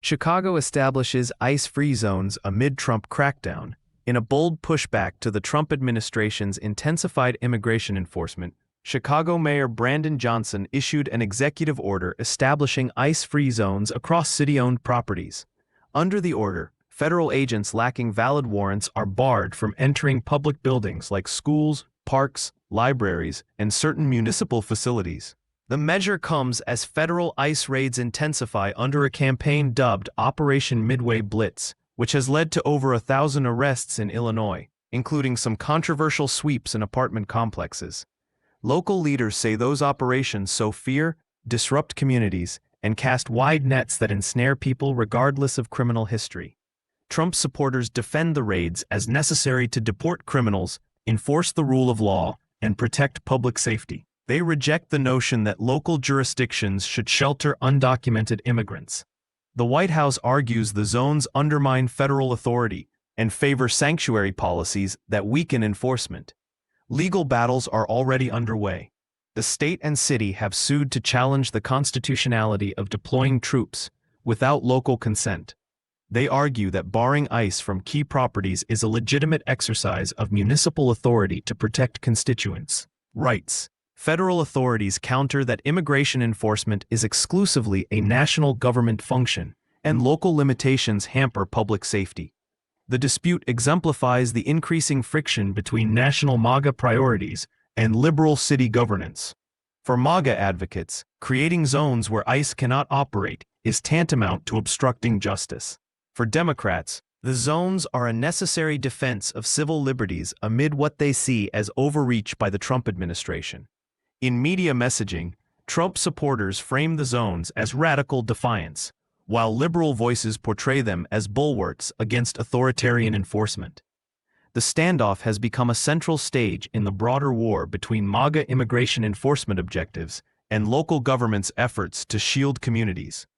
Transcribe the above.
Chicago establishes ICE-free zones amid Trump crackdown. In a bold pushback to the Trump administration's intensified immigration enforcement, Chicago Mayor Brandon Johnson issued an executive order establishing ICE-free zones across city-owned properties. Under the order, federal agents lacking valid warrants are barred from entering public buildings like schools, parks, libraries, and certain municipal facilities. The measure comes as federal ICE raids intensify under a campaign dubbed Operation Midway Blitz, which has led to over 1,000 arrests in Illinois, including some controversial sweeps in apartment complexes. Local leaders say those operations sow fear, disrupt communities, and cast wide nets that ensnare people regardless of criminal history. Trump supporters defend the raids as necessary to deport criminals, enforce the rule of law, and protect public safety. They reject the notion that local jurisdictions should shelter undocumented immigrants. The White House argues the zones undermine federal authority and favor sanctuary policies that weaken enforcement. Legal battles are already underway. The state and city have sued to challenge the constitutionality of deploying troops without local consent. They argue that barring ICE from key properties is a legitimate exercise of municipal authority to protect constituents' rights. Federal authorities counter that immigration enforcement is exclusively a national government function, and local limitations hamper public safety. The dispute exemplifies the increasing friction between national MAGA priorities and liberal city governance. For MAGA advocates, creating zones where ICE cannot operate is tantamount to obstructing justice. For Democrats, the zones are a necessary defense of civil liberties amid what they see as overreach by the Trump administration. In media messaging, Trump supporters frame the zones as radical defiance, while liberal voices portray them as bulwarks against authoritarian enforcement. The standoff has become a central stage in the broader war between MAGA immigration enforcement objectives and local governments' efforts to shield communities.